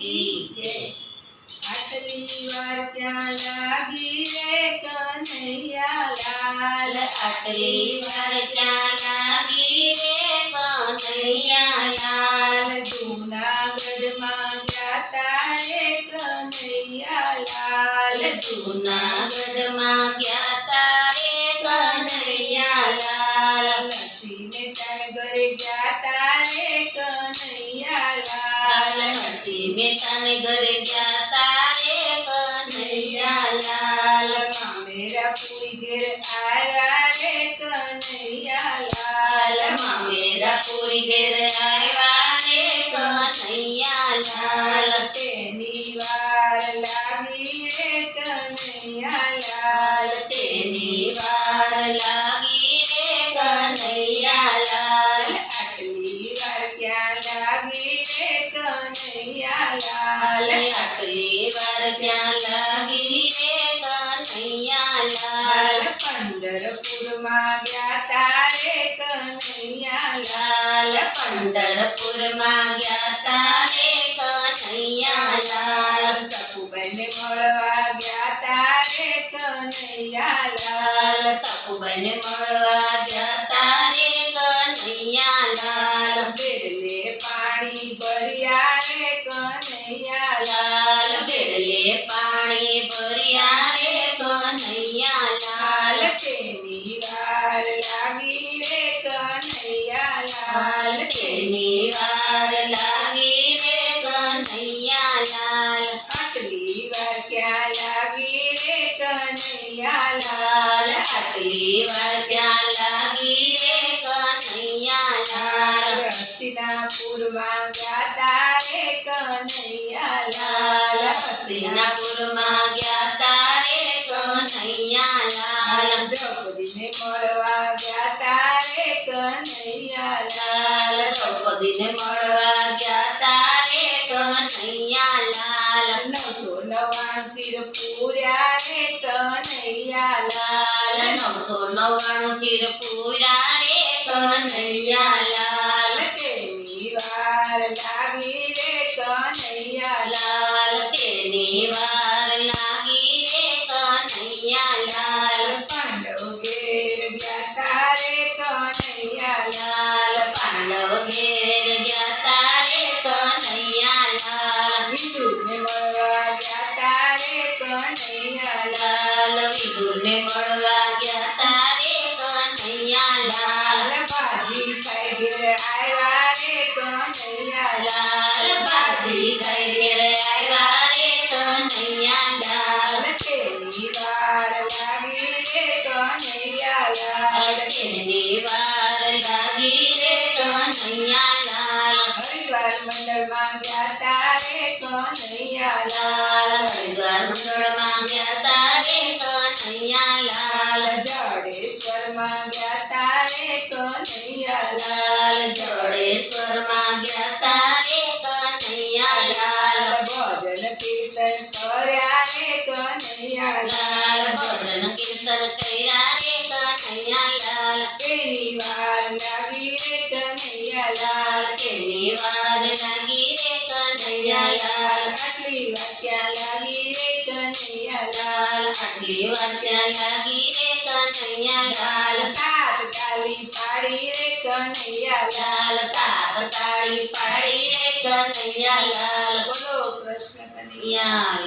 કી જય। આટલી વાર ક્યાં લાગી રે કનૈયા લાલ, આટલી વાર ક્યાં લાગી રે કનૈયા લાલ। જૂનાગઢમાં ગયા તા રે કનૈયા લાલ, જૂનાગઢમાં ગયા તા રે કનૈયા લાલ। નરસિંહ મહેતાને ઘરે ગયા તા રે કનૈયા લાલ, નરસિંહ મહેતાને ઘરે ગયા તા રે કનૈયા લાલ। મામેરાપુરી ઘેર આવ્યા રે કનૈયા લાલ, મામેરાપુરી ઘેર આવ્યા રે કનૈયા લાલ। તેની વાર લાગી રે કનૈયા લાલ, તેની વાર લાગી રે કનૈયા લાલ। આટલી વાર ક્યાં લાગી રે કનૈયા લાલ, આટલી વાર ક્યાં લાગી રે કનૈયા લાલ। પંઢરપુરમાં ગયા તા રે કનૈયા લાલ, પંઢરપુરમાં ગયા તા રે કનૈયા લાલ। સખુબાઈને મળવા ગયા તા રે કનૈયા લાલ, સખુબાઈને મળવા ગયા તા રે કનૈયા લાલ। બેડલે પાણી ભર્યા રે કનૈયા લાલ, બેડલે પાણી ભર્યા રે કનૈયા લાલ। તેની વાર લાગી રે કનૈયા લાલ, તેની વાર લાગી રે કનૈયા લાલ। આટલી વાર ક્યાં લાગી રે કનૈયા લાલ લાલ, આટલી વાર ક્યાં લાગી રે કનૈયા લાલ। હસ્તિનાપુરમાં ગયા તા રે કનૈયા લાલ, હસ્તિનાપુરમાં ગયા તા રે કનૈયા લાલ। દ્રૌપદીને મળવા ગયા તા રે કનૈયા લાલ, દ્રૌપદીને મળવા ગયા તા રે કનૈયા લાલ। 999 ચીર પૂર્યા રે કનૈયા લાલ, 999 ચીર પૂર્યા રે કનૈયા લાલ। તેની વાર લાગી રે કનૈયા લાલ તેની વાર લાગી રે કનૈયા લાલ। પાંડવ ઘેર ગયા તા રે કનૈયા લાલ, પાંડવ ઘેર ગયા તા રે કનૈયા લાલ। વિદુરને મળવા ગયા તા રે કનૈયા લાલ, વિદુરને મળવા ગયા તા રે કનૈયા લાલ। બાજી ખાઈ ઘેર આવ્યા રે કનૈયા લાલ, બાજી ખાઈ ઘેર આવ્યા રે કનૈયા લાલ। તેની વાર લાગી રે કનૈયા લાલ, તેની વાર લાગી રે કનૈયા લાલ। હરિદ્વાર મંડળમાં ગયા તા રે કનૈયા લાલ, હરિદ્વાર મંડળમાં ગયા તા રે કનૈયા લાલ। જડેશ્વરમાં ગયા તા રે કનૈયા લાલ જડેશ્વરમાં ગયા તા રે કનૈયા લાલ। ભજન કીર્તન કર્યા રે કનૈયા લાલ ભજન કીર્તન કર્યા રે કનૈયા લાલ। તેની વાર લાગી રે કનૈયા લાલ, તેની વાર લાગી રે કનૈયા લાલ। આટલી વાર ક્યાં લાગી રે કનૈયા લાલ, આટલી વાર ક્યાં લાગી રે કનૈયા લાલ। સાત તાળી પાડી રે કનૈયા લાલ, સાત તાળી પાડી રે કનૈયા લાલ। બોલો કૃષ્ણ કનૈયા યા